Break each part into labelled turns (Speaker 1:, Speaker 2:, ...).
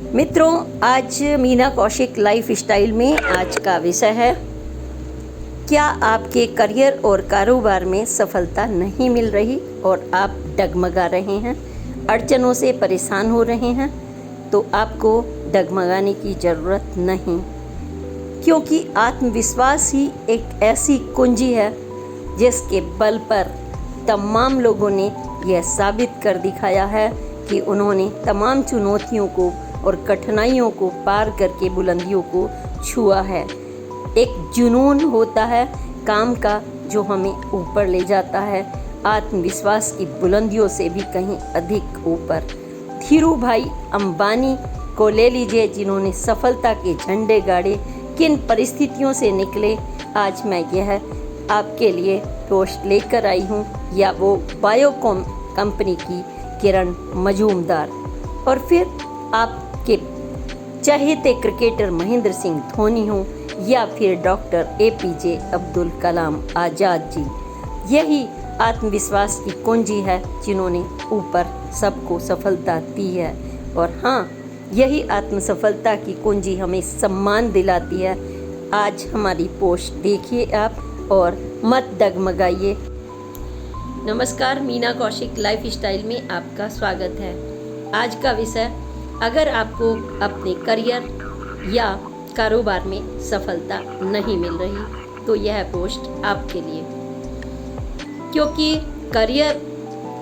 Speaker 1: मित्रों, आज Meena Kaushik life style में आज का विषय है, क्या आपके करियर और कारोबार में सफलता नहीं मिल रही और आप डगमगा रहे हैं, अड़चनों से परेशान हो रहे हैं? तो आपको डगमगाने की ज़रूरत नहीं, क्योंकि आत्मविश्वास ही एक ऐसी कुंजी है जिसके बल पर तमाम लोगों ने यह साबित कर दिखाया है कि उन्होंने तमाम चुनौतियों को और कठिनाइयों को पार करके बुलंदियों को छुआ है। एक जुनून होता है काम का जो हमें ऊपर ले जाता है, आत्मविश्वास की बुलंदियों से भी कहीं अधिक ऊपर। धीरूभाई अंबानी को ले लीजिए, जिन्होंने सफलता के झंडे गाड़े, किन परिस्थितियों से निकले। आज मैं यह आपके लिए पोस्ट लेकर आई हूँ, या वो बायोकॉम कंपनी की किरण मजूमदार, और फिर आपके चहेते क्रिकेटर महेंद्र सिंह धोनी हों या फिर डॉक्टर APJ अब्दुल कलाम आज़ाद जी। यही आत्मविश्वास की कुंजी है जिन्होंने ऊपर सबको सफलता दी है। और हाँ, यही आत्मसफलता की कुंजी हमें सम्मान दिलाती है। आज हमारी पोस्ट देखिए आप और मत डगमगाइए। नमस्कार, मीना कौशिक लाइफ स्टाइल में आपका स्वागत है। आज का विषय, अगर आपको अपने करियर या कारोबार में सफलता नहीं मिल रही तो यह पोस्ट आपके लिए, क्योंकि करियर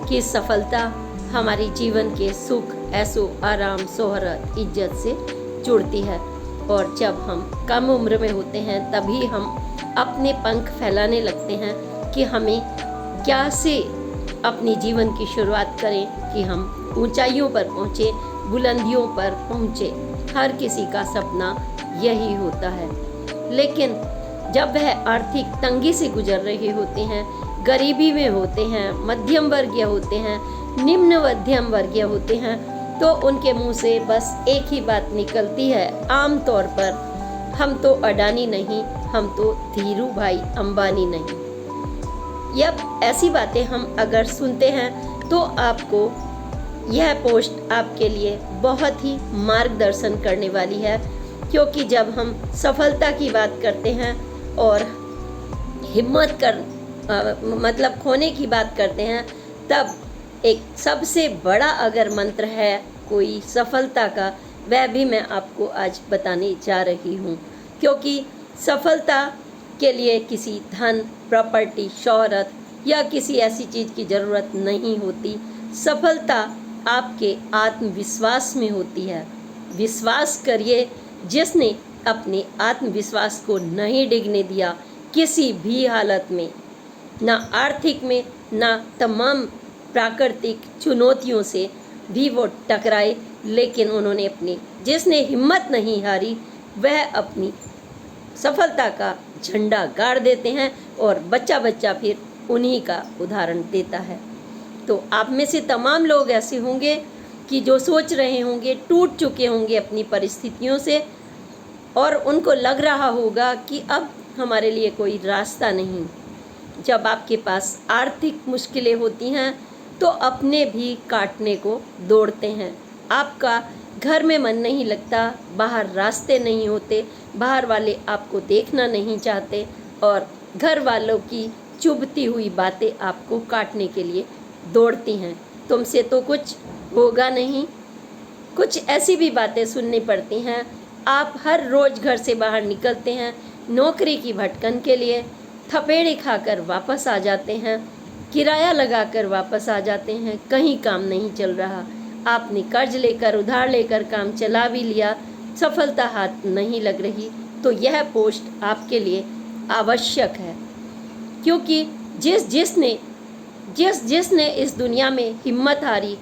Speaker 1: की सफलता हमारे जीवन के सुख, ऐशो आराम, शोहरत, इज्जत से जुड़ती है। और जब हम कम उम्र में होते हैं तभी हम अपने पंख फैलाने लगते हैं कि हमें क्या से अपनी जीवन की शुरुआत करें कि हम ऊंचाइयों पर पहुँचे, बुलंदियों पर पहुँचे। हर किसी का सपना यही होता है, लेकिन जब वह आर्थिक तंगी से गुजर रहे होते हैं, गरीबी में होते हैं, मध्यम वर्गीय होते हैं, निम्न मध्यम वर्गीय होते हैं, तो उनके मुंह से बस एक ही बात निकलती है आम तौर पर, हम तो अडानी नहीं, हम तो धीरूभाई अंबानी नहीं। यह ऐसी बातें हम अगर सुनते हैं तो आपको यह पोस्ट आपके लिए बहुत ही मार्गदर्शन करने वाली है, क्योंकि जब हम सफलता की बात करते हैं और हिम्मत मतलब खोने की बात करते हैं, तब एक सबसे बड़ा अगर मंत्र है कोई सफलता का, वह भी मैं आपको आज बताने जा रही हूँ। क्योंकि सफलता के लिए किसी धन, प्रॉपर्टी, शोहरत या किसी ऐसी चीज़ की ज़रूरत नहीं होती। सफलता आपके आत्मविश्वास में होती है। विश्वास करिए, जिसने अपने आत्मविश्वास को नहीं डिगने दिया किसी भी हालत में, ना आर्थिक में, ना तमाम प्राकृतिक चुनौतियों से भी वो टकराए, लेकिन उन्होंने अपनी, जिसने हिम्मत नहीं हारी, वह अपनी सफलता का झंडा गाड़ देते हैं और बच्चा बच्चा फिर उन्हीं का उदाहरण देता है। तो आप में से तमाम लोग ऐसे होंगे कि जो सोच रहे होंगे, टूट चुके होंगे अपनी परिस्थितियों से, और उनको लग रहा होगा कि अब हमारे लिए कोई रास्ता नहीं। जब आपके पास आर्थिक मुश्किलें होती हैं तो अपने भी काटने को दौड़ते हैं। आपका घर में मन नहीं लगता, बाहर रास्ते नहीं होते, बाहर वाले आपको देखना नहीं चाहते, और घर वालों की चुभती हुई बातें आपको काटने के लिए दौड़ती हैं। तुमसे तो कुछ होगा नहीं, कुछ ऐसी भी बातें सुननी पड़ती हैं। आप हर रोज़ घर से बाहर निकलते हैं नौकरी की भटकन के लिए, थपेड़े खाकर वापस आ जाते हैं, किराया लगाकर वापस आ जाते हैं, कहीं काम नहीं चल रहा। आपने कर्ज लेकर, उधार लेकर काम चला भी लिया, सफलता हाथ नहीं लग रही। तो यह पोस्ट आपके लिए आवश्यक है, क्योंकि जिस जिसने इस दुनिया में हिम्मत हारी,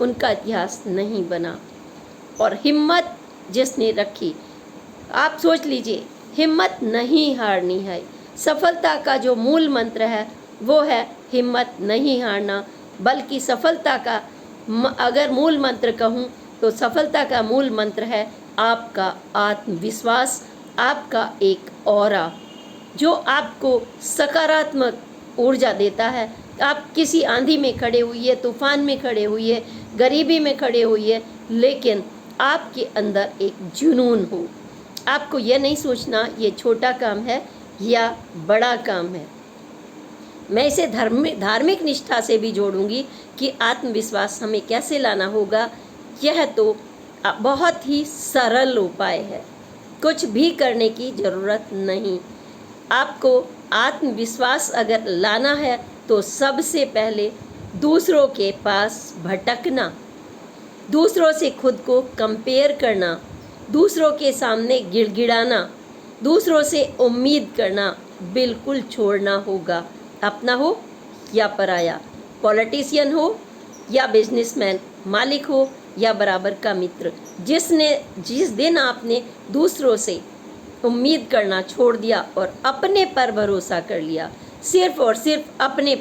Speaker 1: उनका इतिहास नहीं बना। और हिम्मत जिसने रखी, आप सोच लीजिए, हिम्मत नहीं हारनी है। सफलता का जो मूल मंत्र है वो है हिम्मत नहीं हारना, बल्कि सफलता का अगर मूल मंत्र कहूँ तो सफलता का मूल मंत्र है आपका आत्मविश्वास, आपका एक ऑरा जो आपको सकारात्मक ऊर्जा देता है। आप किसी आंधी में खड़े हुए, तूफान में खड़े हुए, गरीबी में खड़े हुए, लेकिन आपके अंदर एक जुनून हो। आपको यह नहीं सोचना ये छोटा काम है या बड़ा काम है। मैं इसे धार्मिक निष्ठा से भी जोड़ूंगी कि आत्मविश्वास हमें कैसे लाना होगा। यह तो बहुत ही सरल उपाय है, कुछ भी करने की ज़रूरत नहीं। आपको आत्मविश्वास अगर लाना है तो सबसे पहले दूसरों के पास भटकना, दूसरों से खुद को कंपेयर करना, दूसरों के सामने गिड़गिड़ाना, दूसरों से उम्मीद करना बिल्कुल छोड़ना होगा। अपना हो या पराया, पॉलिटिशियन हो या बिजनेसमैन, मालिक हो या बराबर का मित्र, जिस दिन आपने दूसरों से उम्मीद करना छोड़ दिया और अपने पर भरोसा कर लिया, सिर्फ और सिर्फ अपने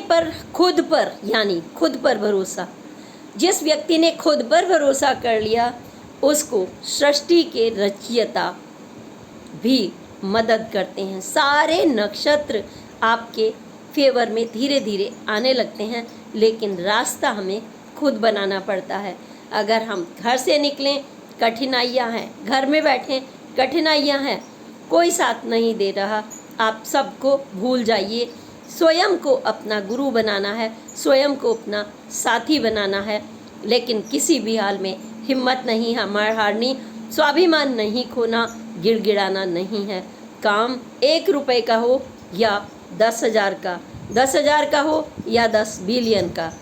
Speaker 1: पर, खुद पर, यानी खुद पर भरोसा। जिस व्यक्ति ने खुद पर भरोसा कर लिया उसको सृष्टि के रचयिता भी मदद करते हैं। सारे नक्षत्र आपके फेवर में धीरे धीरे आने लगते हैं, लेकिन रास्ता हमें खुद बनाना पड़ता है। अगर हम घर से निकलें कठिनाइयाँ हैं, घर में बैठें कठिनाइयाँ हैं, कोई साथ नहीं दे रहा, आप सबको भूल जाइए। स्वयं को अपना गुरु बनाना है, स्वयं को अपना साथी बनाना है, लेकिन किसी भी हाल में हिम्मत नहीं हारनी, स्वाभिमान नहीं खोना, गिड़गिड़ाना नहीं है। काम 1 रुपए का हो या 10,000 का, 10,000 का हो या 10 बिलियन का,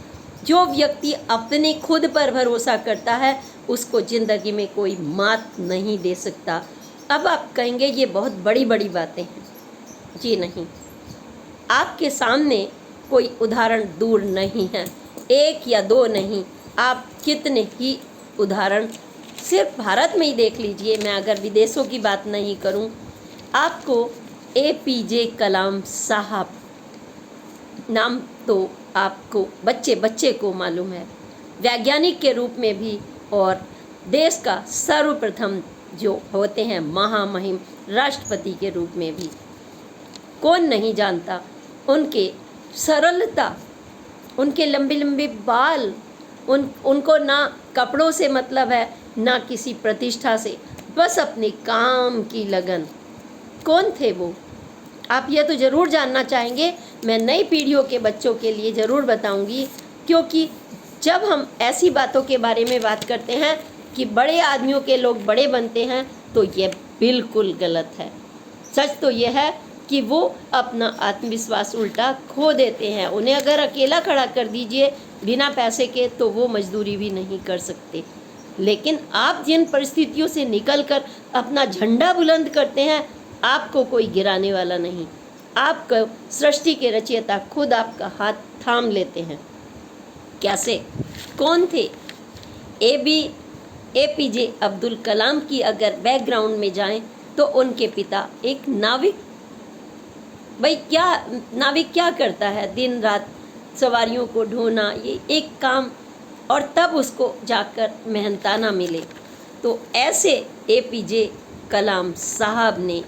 Speaker 1: जो व्यक्ति अपने खुद पर भरोसा करता है उसको ज़िंदगी में कोई मात नहीं दे सकता। अब आप कहेंगे ये बहुत बड़ी बड़ी बातें हैं। जी नहीं, आपके सामने कोई उदाहरण दूर नहीं है, 1 या 2 नहीं, आप कितने ही उदाहरण सिर्फ भारत में ही देख लीजिए। मैं अगर विदेशों की बात नहीं करूं, आपको APJ कलाम साहब नाम तो आपको बच्चे को मालूम है, वैज्ञानिक के रूप में भी और देश का सर्वप्रथम जो होते हैं महामहिम राष्ट्रपति के रूप में भी। कौन नहीं जानता उनके सरलता, उनके लंबे लंबे बाल, उनको ना कपड़ों से मतलब है ना किसी प्रतिष्ठा से, बस अपने काम की लगन। कौन थे वो? आप यह तो ज़रूर जानना चाहेंगे। मैं नई पीढ़ियों के बच्चों के लिए ज़रूर बताऊंगी, क्योंकि जब हम ऐसी बातों के बारे में बात करते हैं कि बड़े आदमियों के लोग बड़े बनते हैं तो ये बिल्कुल गलत है। सच तो यह है कि वो अपना आत्मविश्वास उल्टा खो देते हैं। उन्हें अगर अकेला खड़ा कर दीजिए बिना पैसे के तो वो मजदूरी भी नहीं कर सकते। लेकिन आप जिन परिस्थितियों से निकलकर अपना झंडा बुलंद करते हैं, आपको कोई गिराने वाला नहीं। आपको सृष्टि के रचयिता खुद आपका हाथ थाम लेते हैं। कैसे? कौन थे? APJ अब्दुल कलाम की अगर बैकग्राउंड में जाएं तो उनके पिता एक नाविक। भाई नाविक क्या करता है? दिन रात सवारियों को ढोना, ये एक काम, और तब उसको जाकर मेहनताना मिले। तो ऐसे APJ कलाम साहब ने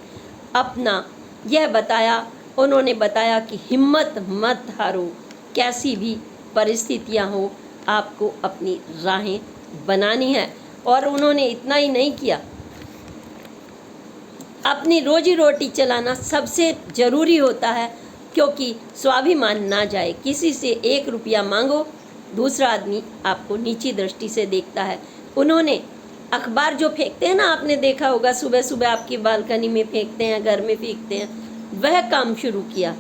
Speaker 1: अपना यह बताया, उन्होंने बताया कि हिम्मत मत हारो, कैसी भी परिस्थितियां हो आपको अपनी राहें बनानी है। और उन्होंने इतना ही नहीं किया, अपनी रोजी रोटी चलाना सबसे ज़रूरी होता है, क्योंकि स्वाभिमान ना जाए। किसी से 1 रुपया मांगो, दूसरा आदमी आपको नीची दृष्टि से देखता है। उन्होंने अखबार जो फेंकते हैं ना, आपने देखा होगा, सुबह सुबह आपकी बालकनी में फेंकते हैं, घर में फेंकते हैं, वह काम शुरू किया।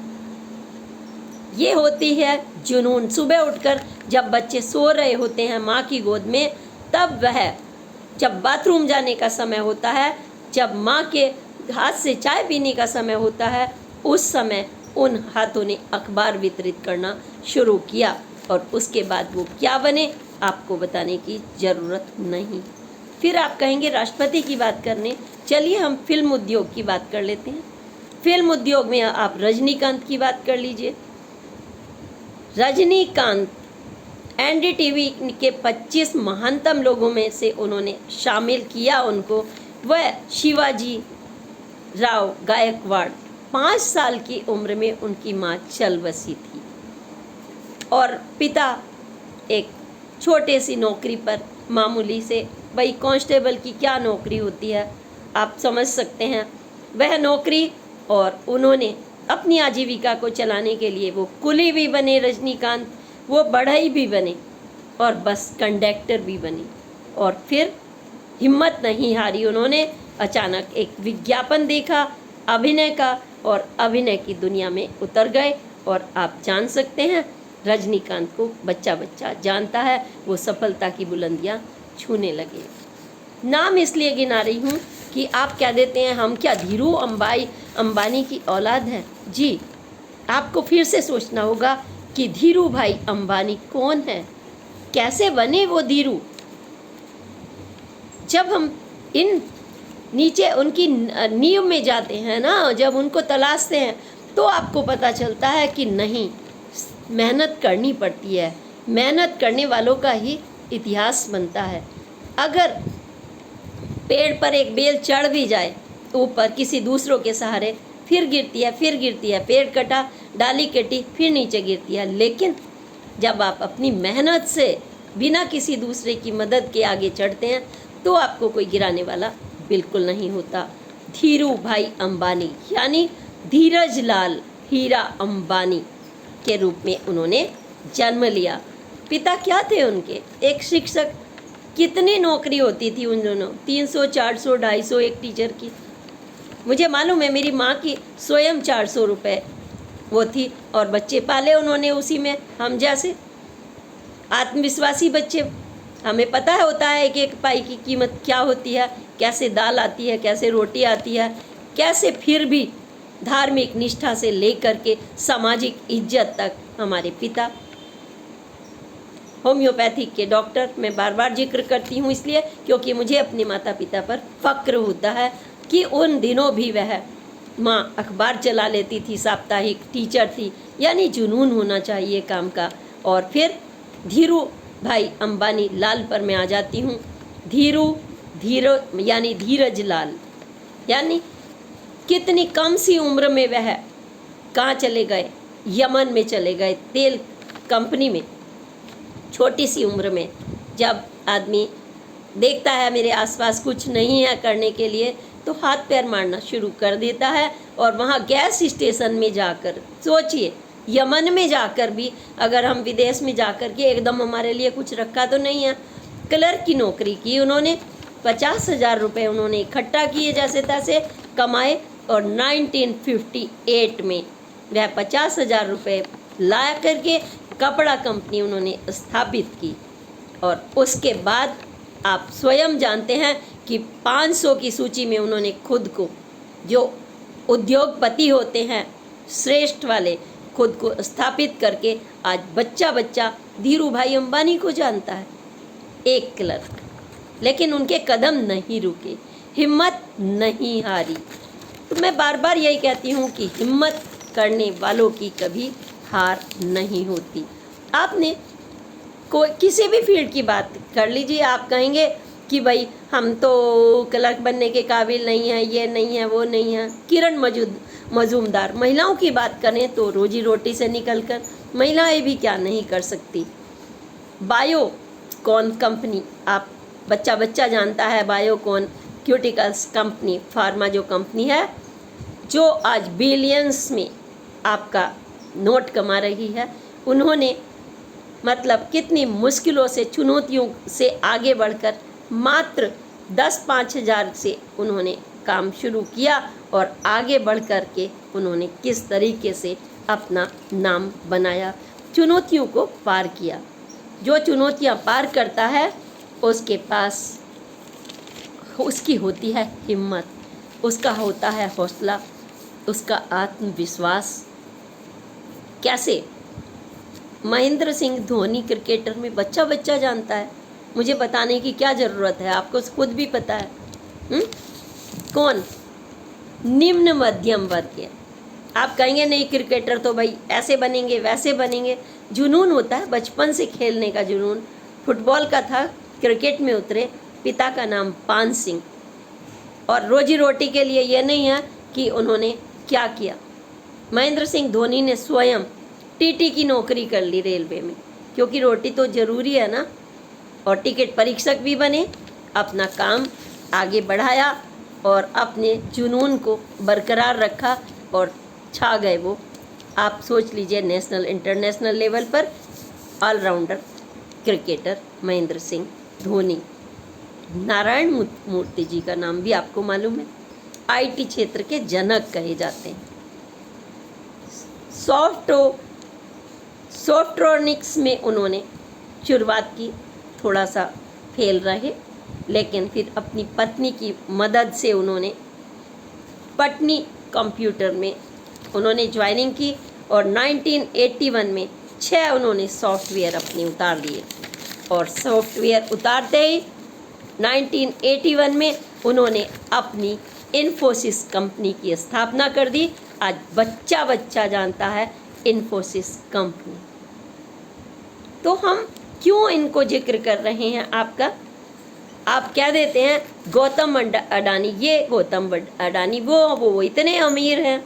Speaker 1: ये होती है जुनून। सुबह उठकर जब बच्चे सो रहे होते हैं माँ की गोद में, तब वह जब बाथरूम जाने का समय होता है, जब माँ के हाथ से चाय पीने का समय होता है, उस समय उन हाथों ने अखबार वितरित करना शुरू किया। और उसके बाद वो क्या बने आपको बताने की ज़रूरत नहीं। फिर आप कहेंगे राष्ट्रपति की बात करने, चलिए हम फिल्म उद्योग की बात कर लेते हैं। फिल्म उद्योग में आप रजनीकांत की बात कर लीजिए। रजनीकांत NDTV के 25 महानतम लोगों में से उन्होंने शामिल किया उनको। वह शिवाजी राव गायकवाड़, 5 साल की उम्र में उनकी माँ चल बसी थी और पिता एक छोटे सी नौकरी पर, मामूली से, भाई कांस्टेबल की क्या नौकरी होती है आप समझ सकते हैं, वह नौकरी, और उन्होंने अपनी आजीविका को चलाने के लिए वो कुली भी बने रजनीकांत, वो बढ़ई भी बने और बस कंडक्टर भी बने। और फिर हिम्मत नहीं हारी उन्होंने, अचानक एक विज्ञापन देखा अभिनय का और अभिनय की दुनिया में उतर गए। और आप जान सकते हैं रजनीकांत को बच्चा बच्चा जानता है, वो सफलता की बुलंदियां छूने लगे। नाम इसलिए गिना रही हूँ कि आप क्या देते हैं, हम क्या धीरू अंबानी की औलाद है? जी, आपको फिर से सोचना होगा कि धीरू भाई अंबानी कौन है, कैसे बने वो धीरू। जब हम इन नीचे उनकी नींव में जाते हैं ना, जब उनको तलाशते हैं, तो आपको पता चलता है कि नहीं, मेहनत करनी पड़ती है, मेहनत करने वालों का ही इतिहास बनता है। अगर पेड़ पर एक बेल चढ़ भी जाए ऊपर किसी दूसरों के सहारे, फिर गिरती है, फिर गिरती है, पेड़ कटा, डाली कटी, फिर नीचे गिरती है। लेकिन जब आप अपनी मेहनत से बिना किसी दूसरे की मदद के आगे चढ़ते हैं, तो आपको कोई गिराने वाला बिल्कुल नहीं होता। धीरू भाई अंबानी यानी धीरज लाल हीरा अंबानी के रूप में उन्होंने जन्म लिया। पिता क्या थे उनके? एक शिक्षक। कितनी नौकरी होती थी उन दोनों? 300, 400, 250 एक टीचर की। मुझे मालूम है मेरी माँ की स्वयं 400 रुपये वो थी, और बच्चे पाले उन्होंने उसी में, हम जैसे आत्मविश्वासी बच्चे। हमें पता होता है कि एक पाई की कीमत क्या होती है, कैसे दाल आती है, कैसे रोटी आती है, कैसे फिर भी धार्मिक निष्ठा से लेकर के सामाजिक इज्जत तक। हमारे पिता होम्योपैथिक के डॉक्टर। मैं बार बार जिक्र करती हूँ इसलिए क्योंकि मुझे अपने माता पिता पर फक्र होता है कि उन दिनों भी वह माँ अखबार चला लेती थी, साप्ताहिक टीचर थी, यानी जुनून होना चाहिए काम का। और फिर धीरू भाई अंबानी लाल पर मैं आ जाती हूँ। धीरो यानी धीरज लाल, यानी कितनी कम सी उम्र में वह कहाँ चले गए? यमन में चले गए, तेल कंपनी में। छोटी सी उम्र में जब आदमी देखता है मेरे आसपास कुछ नहीं है करने के लिए, तो हाथ पैर मारना शुरू कर देता है। और वहाँ गैस स्टेशन में जाकर, सोचिए यमन में जाकर भी, अगर हम विदेश में जाकर के एकदम हमारे लिए कुछ रखा तो नहीं है। क्लर्क की नौकरी की उन्होंने, 50,000 रुपये उन्होंने इकट्ठा किए, जैसे तैसे कमाए, और 1958 में वह 50,000 रुपये ला करके कपड़ा कंपनी उन्होंने स्थापित की। और उसके बाद आप स्वयं जानते हैं कि 500 की सूची में उन्होंने खुद को, जो उद्योगपति होते हैं श्रेष्ठ वाले, खुद को स्थापित करके आज बच्चा बच्चा धीरू भाई अंबानी को जानता है, एक क्लर्क। लेकिन उनके कदम नहीं रुके, हिम्मत नहीं हारी। तो मैं बार बार यही कहती हूँ कि हिम्मत करने वालों की कभी हार नहीं होती। आपने कोई किसी भी फील्ड की बात कर लीजिए, आप कहेंगे कि भाई हम तो क्लर्क बनने के काबिल नहीं हैं, ये नहीं है, वो नहीं है। किरण मजूमदार, महिलाओं की बात करें तो रोजी रोटी से निकलकर महिलाएं भी क्या नहीं कर सकती। बायोकॉन कंपनी, आप बच्चा बच्चा जानता है, बायोकॉन क्यूटिकल्स कंपनी, फार्मा जो कंपनी है, जो आज बिलियंस में आपका नोट कमा रही है। उन्होंने मतलब कितनी मुश्किलों से, चुनौतियों से आगे बढ़कर मात्र 10-5 हज़ार से उन्होंने काम शुरू किया, और आगे बढ़ कर के उन्होंने किस तरीके से अपना नाम बनाया, चुनौतियों को पार किया। जो चुनौतियां पार करता है उसके पास, उसकी होती है हिम्मत, उसका होता है हौसला, उसका आत्मविश्वास। कैसे? महेंद्र सिंह धोनी क्रिकेटर में बच्चा बच्चा जानता है, मुझे बताने की क्या ज़रूरत है, आपको खुद भी पता है। कौन? निम्न मध्यम वर्ग के। आप कहेंगे नहीं क्रिकेटर तो भाई ऐसे बनेंगे वैसे बनेंगे, जुनून होता है बचपन से खेलने का जुनून। फुटबॉल का था, क्रिकेट में उतरे, पिता का नाम पान सिंह। और रोजी रोटी के लिए ये नहीं है कि उन्होंने क्या किया। महेंद्र सिंह धोनी ने स्वयं टीटी की नौकरी कर ली रेलवे में, क्योंकि रोटी तो ज़रूरी है ना। और टिकट परीक्षक भी बने, अपना काम आगे बढ़ाया और अपने जुनून को बरकरार रखा और छा गए वो। आप सोच लीजिए, नेशनल इंटरनेशनल लेवल पर ऑलराउंडर क्रिकेटर महेंद्र सिंह धोनी। नारायण मूर्ति जी का नाम भी आपको मालूम है, आईटी क्षेत्र के जनक कहे जाते हैं। सॉफ्ट्रॉनिक्स में उन्होंने शुरुआत की, थोड़ा सा फेल रहे, लेकिन फिर अपनी पत्नी की मदद से उन्होंने पटनी कंप्यूटर में उन्होंने ज्वाइनिंग की और 1981 में 6 उन्होंने सॉफ्टवेयर अपने उतार दिए और सॉफ्टवेयर उतारते ही 1981 में उन्होंने अपनी इन्फोसिस कंपनी की स्थापना कर दी। आज बच्चा बच्चा जानता है इन्फोसिस कंपनी। तो हम क्यों इनको जिक्र कर रहे हैं आपका? आप क्या देते हैं, गौतम अडानी, ये गौतम अडानी वो इतने अमीर हैं,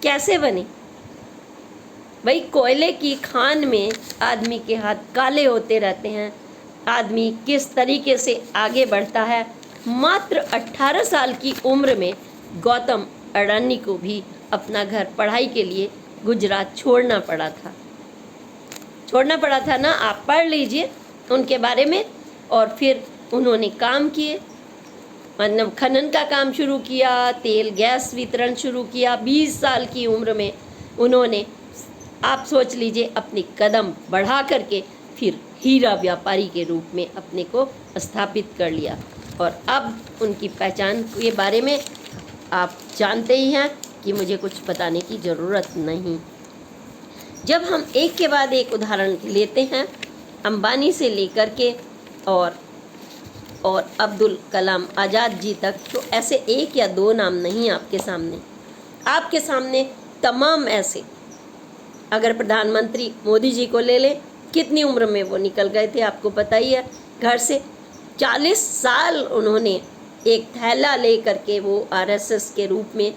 Speaker 1: कैसे बने? भाई, कोयले की खान में आदमी के हाथ काले होते रहते हैं। आदमी किस तरीके से आगे बढ़ता है। मात्र 18 साल की उम्र में गौतम अडानी को भी अपना घर पढ़ाई के लिए गुजरात छोड़ना पड़ा था ना। आप पढ़ लीजिए उनके बारे में। और फिर उन्होंने काम किए, मतलब खनन का काम शुरू किया, तेल गैस वितरण शुरू किया। 20 साल की उम्र में उन्होंने, आप सोच लीजिए, अपनी कदम बढ़ा करके फिर हीरा व्यापारी के रूप में अपने को स्थापित कर लिया। और अब उनकी पहचान के बारे में आप जानते ही हैं कि मुझे कुछ बताने की ज़रूरत नहीं। जब हम एक के बाद एक उदाहरण लेते हैं, अंबानी से लेकर के और अब्दुल कलाम आज़ाद जी तक, तो ऐसे एक या दो नाम नहीं आपके सामने तमाम ऐसे। अगर प्रधानमंत्री मोदी जी को ले लें, कितनी उम्र में वो निकल गए थे आपको पता ही है घर से। 40 साल उन्होंने एक थैला ले करके वो आरएसएस के रूप में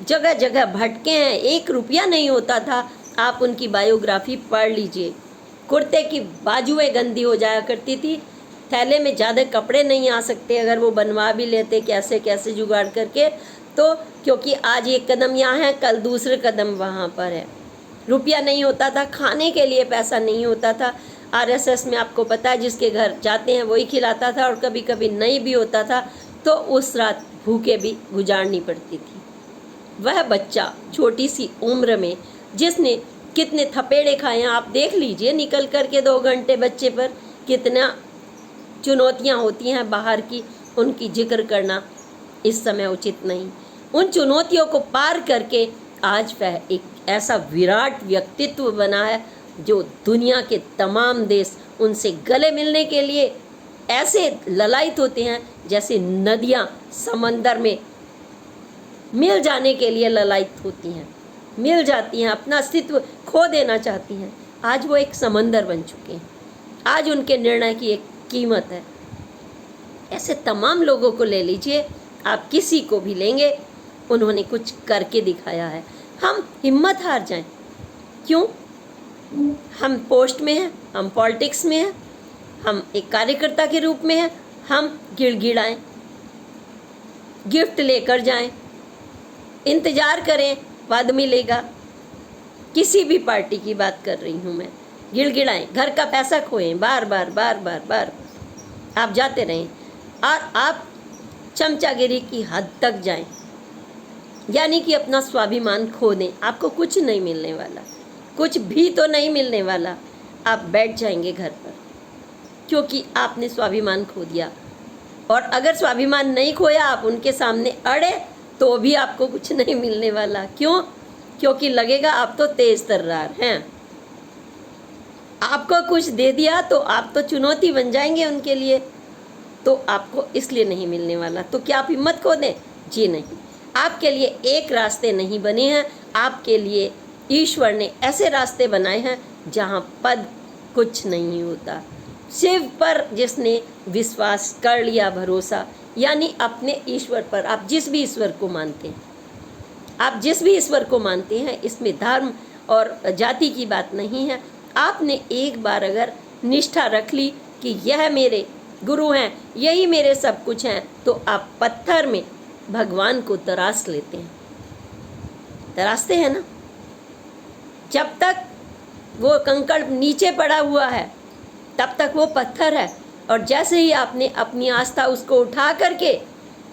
Speaker 1: जगह जगह भटके हैं। 1 रुपया नहीं होता था। आप उनकी बायोग्राफी पढ़ लीजिए। कुर्ते की बाजुएं गंदी हो जाया करती थी, थैले में ज़्यादा कपड़े नहीं आ सकते, अगर वो बनवा भी लेते कैसे कैसे जुगाड़ करके, तो क्योंकि आज एक कदम यहाँ है, कल दूसरे कदम वहाँ पर है। रुपया नहीं होता था, खाने के लिए पैसा नहीं होता था। आरएसएस में आपको पता है, जिसके घर जाते हैं वही खिलाता था, और कभी कभी नहीं भी होता था तो उस रात भूखे भी गुजारनी पड़ती थी। वह बच्चा छोटी सी उम्र में जिसने कितने थपेड़े खाए हैं, आप देख लीजिए। निकल कर के 2 घंटे बच्चे पर कितना चुनौतियां होती हैं बाहर की, उनकी जिक्र करना इस समय उचित नहीं। उन चुनौतियों को पार करके आज वह एक ऐसा विराट व्यक्तित्व बना है जो दुनिया के तमाम देश उनसे गले मिलने के लिए ऐसे ललायित होते हैं, जैसे नदियां समंदर में मिल जाने के लिए ललायित होती हैं, मिल जाती हैं, अपना अस्तित्व खो देना चाहती हैं। आज वो एक समंदर बन चुके हैं। आज उनके निर्णय की एक कीमत है। ऐसे तमाम लोगों को ले लीजिए, आप किसी को भी लेंगे, उन्होंने कुछ करके दिखाया है। हम हिम्मत हार जाएं, क्यों? हम पोस्ट में हैं, हम पॉलिटिक्स में हैं, हम एक कार्यकर्ता के रूप में हैं, हम गिड़गिड़ाएं, गिफ्ट लेकर जाएं, इंतज़ार करें बाद मिलेगा। किसी भी पार्टी की बात कर रही हूँ मैं। गिड़गिड़ाएं, घर का पैसा खोएं, बार बार आप जाते रहें और आप चमचागिरी की हद तक जाएं, यानी कि अपना स्वाभिमान खो दें। आपको कुछ नहीं मिलने वाला, कुछ भी तो नहीं मिलने वाला। आप बैठ जाएंगे घर पर, क्योंकि आपने स्वाभिमान खो दिया। और अगर स्वाभिमान नहीं खोया, आप उनके सामने अड़े तो भी आपको कुछ नहीं मिलने वाला। क्यों? क्योंकि लगेगा आप तो तेज तर्रार हैं। आपको कुछ दे दिया तो आप तो चुनौती बन जाएंगे उनके लिए, तो आपको इसलिए नहीं मिलने वाला। तो क्या आप हिम्मत खो दें? जी नहीं। आपके लिए एक रास्ते नहीं बने हैं, आपके लिए ईश्वर ने ऐसे रास्ते बनाए हैं जहाँ पद कुछ नहीं होता। शिव पर जिसने विश्वास कर लिया, भरोसा, यानी अपने ईश्वर पर, आप जिस भी ईश्वर को मानते हैं, आप जिस भी ईश्वर को मानते हैं, इसमें धर्म और जाति की बात नहीं है। आपने एक बार अगर निष्ठा रख ली कि यह मेरे गुरु हैं, यही मेरे सब कुछ हैं, तो आप पत्थर में भगवान को तराश लेते हैं, तराशते हैं ना। जब तक वो कंकड़ नीचे पड़ा हुआ है तब तक वो पत्थर है, और जैसे ही आपने अपनी आस्था उसको उठा करके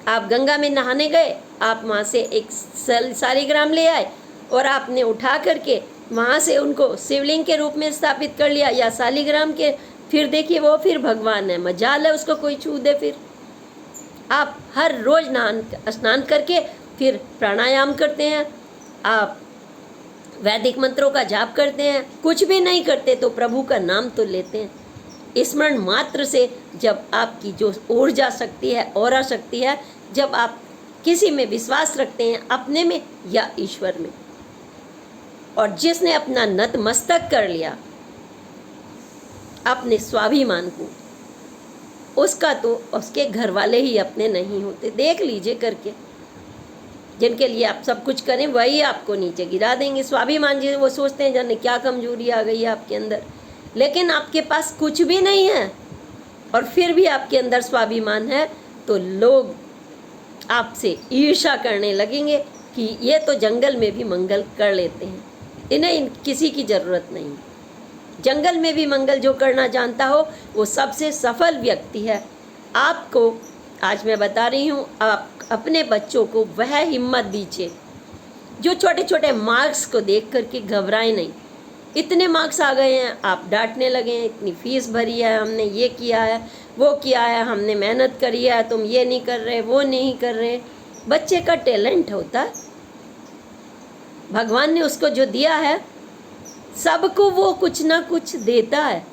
Speaker 1: आप गंगा में नहाने गए, आप वहाँ से एक शालिग्राम ले आए और आपने उठा करके वहाँ से उनको शिवलिंग के रूप में स्थापित कर लिया या शालिग्राम के, फिर देखिए वो फिर भगवान है, मजाल है उसको कोई छू दे। फिर आप हर रोज स्नान करके फिर प्राणायाम करते हैं, आप वैदिक मंत्रों का जाप करते हैं, कुछ भी नहीं करते तो प्रभु का नाम तो लेते हैं। स्मरण मात्र से जब आपकी जो ऊर्जा शक्ति है, ऑरा शक्ति है, जब आप किसी में विश्वास रखते हैं, अपने में या ईश्वर में, और जिसने अपना नतमस्तक कर लिया अपने स्वाभिमान को, उसका तो उसके घर वाले ही अपने नहीं होते। देख लीजिए करके, जिनके लिए आप सब कुछ करें वही आपको नीचे गिरा देंगे। स्वाभिमान जी वो सोचते हैं जाने क्या कमजोरी आ गई है आपके अंदर, लेकिन आपके पास कुछ भी नहीं है और फिर भी आपके अंदर स्वाभिमान है, तो लोग आपसे ईर्ष्या करने लगेंगे कि ये तो जंगल में भी मंगल कर लेते हैं, इन्हें किसी की ज़रूरत नहीं। जंगल में भी मंगल जो करना जानता हो वो सबसे सफल व्यक्ति है। आपको आज मैं बता रही हूँ, आप अपने बच्चों को वह हिम्मत दीजिए जो छोटे छोटे मार्क्स को देख करके घबराए नहीं। इतने मार्क्स आ गए हैं, आप डांटने लगे हैं, इतनी फीस भरी है, हमने ये किया है, वो किया है, हमने मेहनत करी है, तुम ये नहीं कर रहे, वो नहीं कर रहे। बच्चे का टैलेंट होता है, भगवान ने उसको जो दिया है, सबको वो कुछ ना कुछ देता है,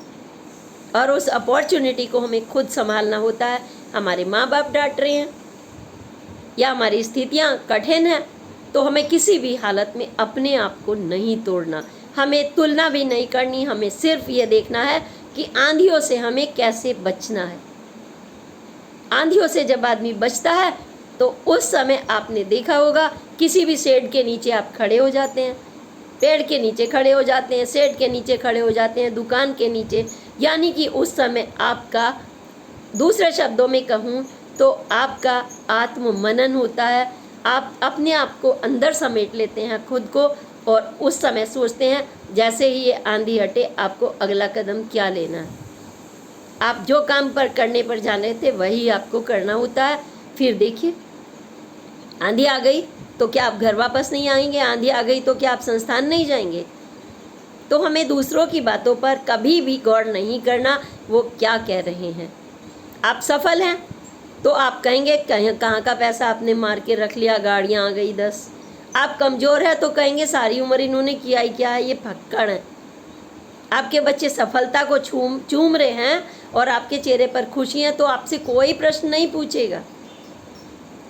Speaker 1: और उस अपॉर्चुनिटी को हमें खुद संभालना होता है। हमारे माँ बाप डांट रहे हैं या हमारी स्थितियाँ कठिन हैं, तो हमें किसी भी हालत में अपने आप को नहीं तोड़ना, हमें तुलना भी नहीं करनी। हमें सिर्फ ये देखना है कि आंधियों से हमें कैसे बचना है। आंधियों से जब आदमी बचता है तो उस समय आपने देखा होगा किसी भी शेड के नीचे आप खड़े हो जाते हैं, पेड़ के नीचे खड़े हो जाते हैं, शेड के नीचे खड़े हो जाते हैं, दुकान के नीचे, यानी कि उस समय आपका, दूसरे शब्दों में कहूँ तो आपका आत्म मनन होता है। आप अपने आप को अंदर समेट लेते हैं खुद को, और उस समय सोचते हैं जैसे ही ये आंधी हटे आपको अगला कदम क्या लेना है। आप जो काम पर करने पर जाने थे वही आपको करना होता है। फिर देखिए आंधी आ गई तो क्या आप घर वापस नहीं आएंगे? आंधी आ गई तो क्या आप संस्थान नहीं जाएंगे? तो हमें दूसरों की बातों पर कभी भी गौर नहीं करना, वो क्या कह रहे हैं। आप सफल हैं तो आप कहेंगे कहाँ का पैसा आपने मार के रख लिया, गाड़ियाँ आ गई 10। आप कमज़ोर है तो कहेंगे सारी उम्र इन्होंने किया ही क्या है, ये फक्कड़ है। आपके बच्चे सफलता को चूम रहे हैं और आपके चेहरे पर खुशी है, तो आपसे कोई प्रश्न नहीं पूछेगा,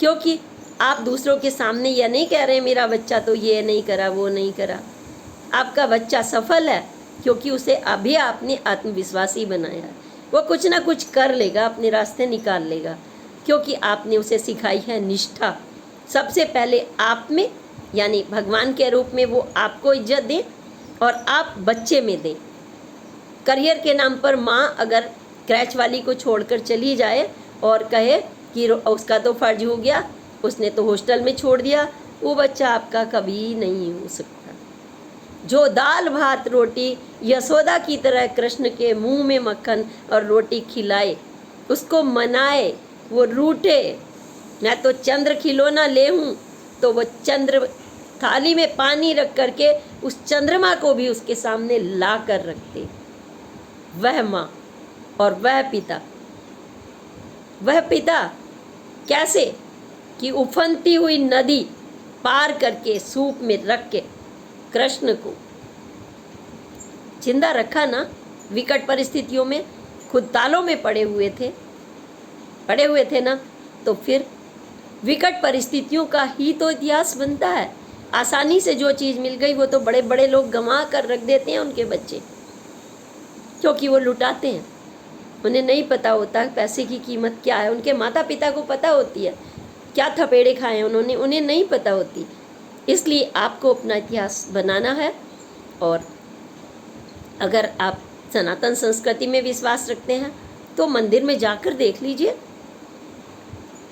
Speaker 1: क्योंकि आप दूसरों के सामने यह नहीं कह रहे मेरा बच्चा तो ये नहीं करा, वो नहीं करा। आपका बच्चा सफल है क्योंकि उसे अभी आपने आत्मविश्वासी बनाया है। वो कुछ ना कुछ कर लेगा, अपने रास्ते निकाल लेगा, क्योंकि आपने उसे सिखाई है निष्ठा। सबसे पहले आप में, यानी भगवान के रूप में वो आपको इज्जत दें और आप बच्चे में दें। करियर के नाम पर माँ अगर क्रैच वाली को छोड़कर चली जाए और कहे कि उसका तो फर्ज हो गया, उसने तो हॉस्टल में छोड़ दिया, वो बच्चा आपका कभी नहीं हो सकता। जो दाल भात रोटी यशोदा की तरह कृष्ण के मुंह में मक्खन और रोटी खिलाए, उसको मनाए, वो रूठे मैं तो चंद्र खिलौना ले हूँ, तो वो चंद्र थाली में पानी रख करके उस चंद्रमा को भी उसके सामने ला कर रखते। वह माँ और वह पिता कैसे कि उफनती हुई नदी पार करके सूप में रख के कृष्ण को जिंदा रखा ना। विकट परिस्थितियों में खुद तालों में पड़े हुए थे ना, तो फिर विकट परिस्थितियों का ही तो इतिहास बनता है। आसानी से जो चीज़ मिल गई वो तो बड़े बड़े लोग गंवा कर रख देते हैं उनके बच्चे, क्योंकि वो लुटाते हैं। उन्हें नहीं पता होता पैसे की कीमत क्या है। उनके माता पिता को पता होती है क्या थपेड़े खाए हैं उन्होंने, उन्हें नहीं पता होती। इसलिए आपको अपना इतिहास बनाना है, और अगर आप सनातन संस्कृति में विश्वास रखते हैं तो मंदिर में जाकर देख लीजिए।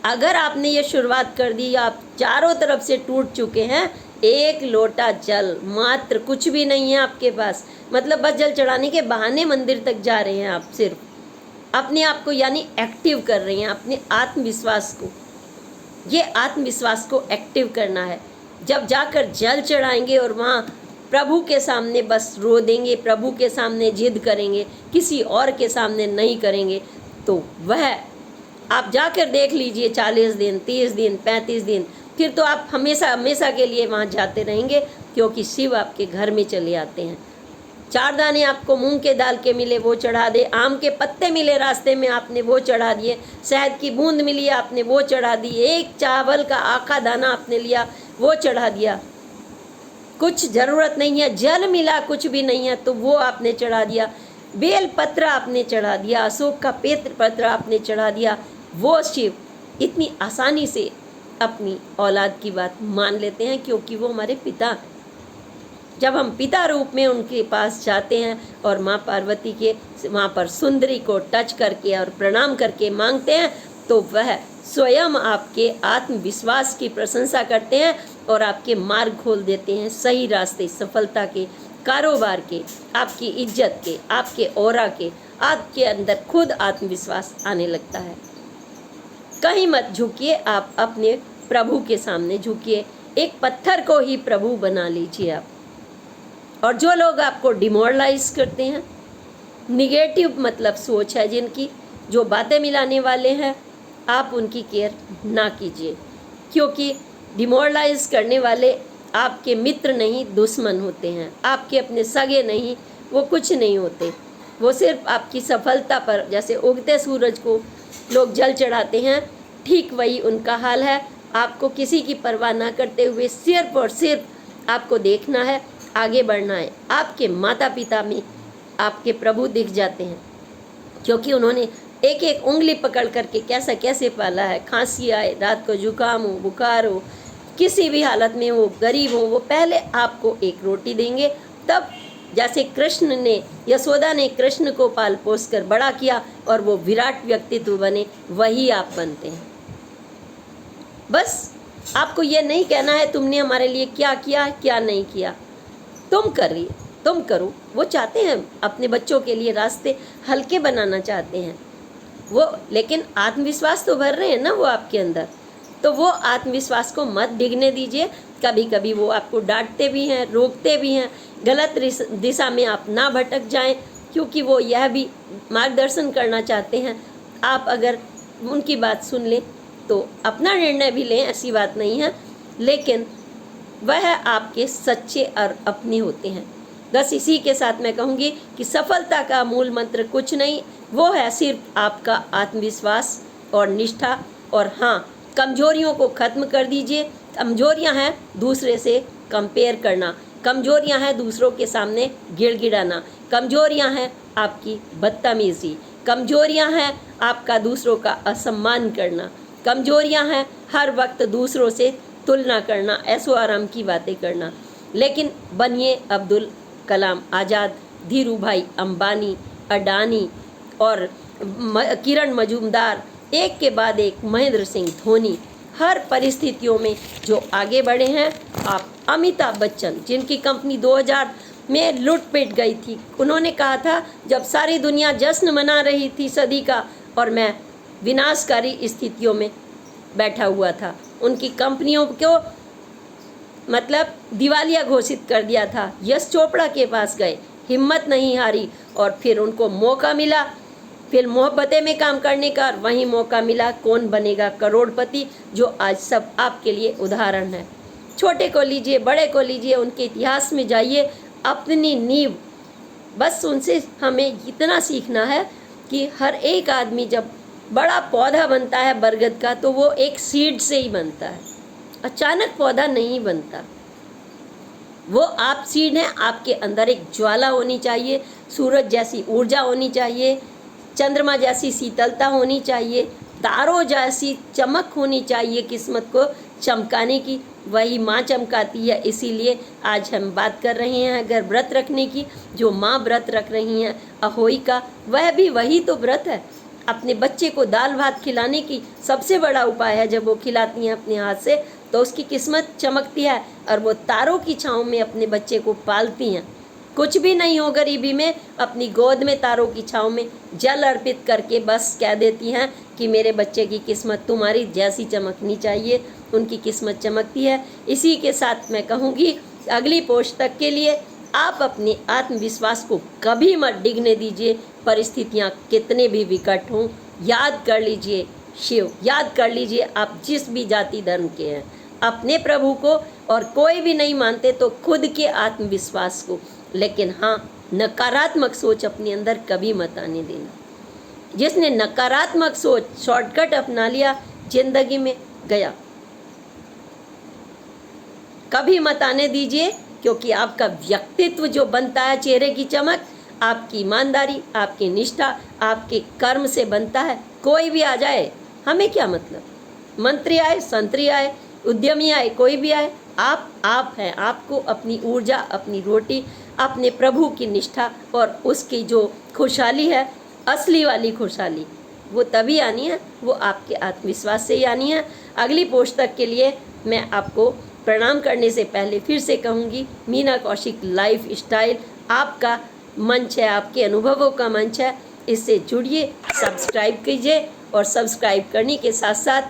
Speaker 1: अगर आपने ये शुरुआत कर दी, आप चारों तरफ से टूट चुके हैं, एक लोटा जल मात्र, कुछ भी नहीं है आपके पास, मतलब बस जल चढ़ाने के बहाने मंदिर तक जा रहे हैं आप, सिर्फ अपने आप को यानी एक्टिव कर रही हैं, अपने आत्मविश्वास को। ये आत्मविश्वास को एक्टिव करना है। जब जाकर जल चढ़ाएंगे और वहाँ प्रभु के सामने बस रो देंगे, प्रभु के सामने जिद करेंगे, किसी और के सामने नहीं करेंगे, तो वह आप जाकर देख लीजिए 40 दिन, 30 दिन, 35 दिन, फिर तो आप हमेशा हमेशा के लिए वहाँ जाते रहेंगे, क्योंकि शिव आपके घर में चले आते हैं। 4 दाने आपको मूंग के दाल के मिले, वो चढ़ा दे, आम के पत्ते मिले रास्ते में, आपने वो चढ़ा दिए, शहद की बूंद मिली, आपने वो चढ़ा दी, एक चावल का आखा दाना आपने लिया, वो चढ़ा दिया। कुछ ज़रूरत नहीं है, जल मिला, कुछ भी नहीं है, तो वो आपने चढ़ा दिया। बेल पत्र आपने चढ़ा दिया, अशोक का पत्र आपने चढ़ा दिया। वो शिव इतनी आसानी से अपनी औलाद की बात मान लेते हैं, क्योंकि वो हमारे पिता। जब हम पिता रूप में उनके पास जाते हैं और माँ पार्वती के वहाँ पर सुंदरी को टच करके और प्रणाम करके मांगते हैं, तो वह स्वयं आपके आत्मविश्वास की प्रशंसा करते हैं और आपके मार्ग खोल देते हैं, सही रास्ते, सफलता के, कारोबार के, आपकी इज्जत के, आपके ऑरा के। आपके अंदर खुद आत्मविश्वास आने लगता है। कहीं मत झुकिए, आप अपने प्रभु के सामने झुकिए, एक पत्थर को ही प्रभु बना लीजिए आप। और जो लोग आपको डिमोरलाइज करते हैं, निगेटिव मतलब सोच है जिनकी, जो बातें मिलाने वाले हैं, आप उनकी केयर ना कीजिए, क्योंकि डिमोरलाइज करने वाले आपके मित्र नहीं, दुश्मन होते हैं। आपके अपने सगे नहीं, वो कुछ नहीं होते, वो सिर्फ आपकी सफलता पर, जैसे उगते सूरज को लोग जल चढ़ाते हैं, ठीक वही उनका हाल है। आपको किसी की परवाह ना करते हुए सिर्फ और सिर्फ आपको देखना है, आगे बढ़ना है। आपके माता पिता में आपके प्रभु दिख जाते हैं, क्योंकि उन्होंने एक एक उंगली पकड़ करके कैसा कैसे पाला है। खांसी आए, रात को जुकाम हो, बुखार हो, किसी भी हालत में वो गरीब हो, वो पहले आपको एक रोटी देंगे। तब जैसे कृष्ण ने, यशोदा ने कृष्ण को पाल पोस कर बड़ा किया और वो विराट व्यक्तित्व बने, वही आप बनते हैं। बस आपको ये नहीं कहना है तुमने हमारे लिए क्या किया, क्या नहीं किया। तुम करिए, तुम करो। वो चाहते हैं अपने बच्चों के लिए रास्ते हल्के बनाना चाहते हैं वो, लेकिन आत्मविश्वास तो भर रहे हैं ना वो आपके अंदर, तो वो आत्मविश्वास को मत डिगने दीजिए। कभी कभी वो आपको डांटते भी हैं, रोकते भी हैं, गलत दिशा में आप ना भटक जाएं, क्योंकि वो यह भी मार्गदर्शन करना चाहते हैं। आप अगर उनकी बात सुन लें तो अपना निर्णय भी लें, ऐसी बात नहीं है, लेकिन वह आपके सच्चे और अपने होते हैं। बस इसी के साथ मैं कहूँगी कि सफलता का मूल मंत्र कुछ नहीं, वो है सिर्फ आपका आत्मविश्वास और निष्ठा। और हाँ, कमजोरियों को ख़त्म कर दीजिए। कमजोरियाँ हैं दूसरे से कंपेयर करना, कमजोरियाँ हैं दूसरों के सामने गिड़गिड़ाना, कमजोरियाँ हैं आपकी बदतमीज़ी, कमजोरियाँ हैं आपका दूसरों का असम्मान करना, कमजोरियाँ हैं हर वक्त दूसरों से तुलना करना, ऐशो आराम की बातें करना। लेकिन बनिए अब्दुल कलाम आज़ाद, धीरू भाई अंबानी, अडानी और किरण मजूमदार, एक के बाद एक महेंद्र सिंह धोनी, हर परिस्थितियों में जो आगे बढ़े हैं। आप अमिताभ बच्चन, जिनकी कंपनी 2000 में लूटपेट गई थी, उन्होंने कहा था जब सारी दुनिया जश्न मना रही थी सदी का और मैं विनाशकारी स्थितियों में बैठा हुआ था, उनकी कंपनियों को मतलब दिवालिया घोषित कर दिया था। यश चोपड़ा के पास गए, हिम्मत नहीं हारी और फिर उनको मौका मिला, फिर मोहब्बतें में काम करने का, वहीं मौका मिला कौन बनेगा करोड़पति, जो आज सब आपके लिए उदाहरण है। छोटे को लीजिए, बड़े को लीजिए, उनके इतिहास में जाइए, अपनी नींव, बस उनसे हमें इतना सीखना है कि हर एक आदमी जब बड़ा पौधा बनता है बरगद का, तो वो एक सीड से ही बनता है, अचानक पौधा नहीं बनता। वो आप सीड हैं, आपके अंदर एक ज्वाला होनी चाहिए, सूरज जैसी ऊर्जा होनी चाहिए, चंद्रमा जैसी शीतलता होनी चाहिए, तारों जैसी चमक होनी चाहिए किस्मत को चमकाने की। वही माँ चमकाती है। इसीलिए आज हम बात कर रहे हैं अगर व्रत रखने की, जो माँ व्रत रख रही हैं अहोई का, वह भी वही तो व्रत है। अपने बच्चे को दाल भात खिलाने की सबसे बड़ा उपाय है, जब वो खिलाती हैं अपने हाथ से तो उसकी किस्मत चमकती है और वो तारों की छाँव में अपने बच्चे को पालती हैं। कुछ भी नहीं हो गरीबी में, अपनी गोद में तारों की छाँव में जल अर्पित करके बस कह देती हैं कि मेरे बच्चे की किस्मत तुम्हारी जैसी चमकनी चाहिए, उनकी किस्मत चमकती है। इसी के साथ मैं कहूँगी अगली पोस्ट तक के लिए आप अपने आत्मविश्वास को कभी मत डिगने दीजिए, परिस्थितियाँ कितने भी विकट हों। याद कर लीजिए शिव, याद कर लीजिए आप जिस भी जाति धर्म के हैं, अपने प्रभु को, और कोई भी नहीं मानते तो खुद के आत्मविश्वास को। लेकिन हाँ, नकारात्मक सोच अपने अंदर कभी मत आने देना। जिसने नकारात्मक सोच, शॉर्टकट अपना लिया, जिंदगी में गया। कभी मत आने दीजिए, क्योंकि आपका व्यक्तित्व जो बनता है, चेहरे की चमक, आपकी ईमानदारी, आपकी निष्ठा, आपके कर्म से बनता है। कोई भी आ जाए, हमें क्या मतलब, मंत्री आए, संतरी आए, उद्यमी आए, कोई भी आए, आप हैं। आपको अपनी ऊर्जा, अपनी रोटी, अपने प्रभु की निष्ठा और उसकी जो खुशहाली है, असली वाली खुशहाली, वो तभी आनी है, वो आपके आत्मविश्वास से ही आनी है। अगली पोस्ट तक के लिए मैं आपको प्रणाम करने से पहले फिर से कहूँगी, मीना कौशिक लाइफ स्टाइल आपका मंच है, आपके अनुभवों का मंच है। इससे जुड़िए, सब्सक्राइब कीजिए और सब्सक्राइब करने के साथ साथ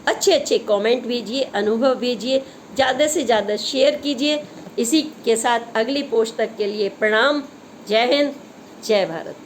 Speaker 1: अच्छे अच्छे कमेंट भेजिए, अनुभव भेजिए, ज़्यादा से ज़्यादा शेयर कीजिए। इसी के साथ अगली पोस्ट तक के लिए प्रणाम। जय हिंद, जय भारत।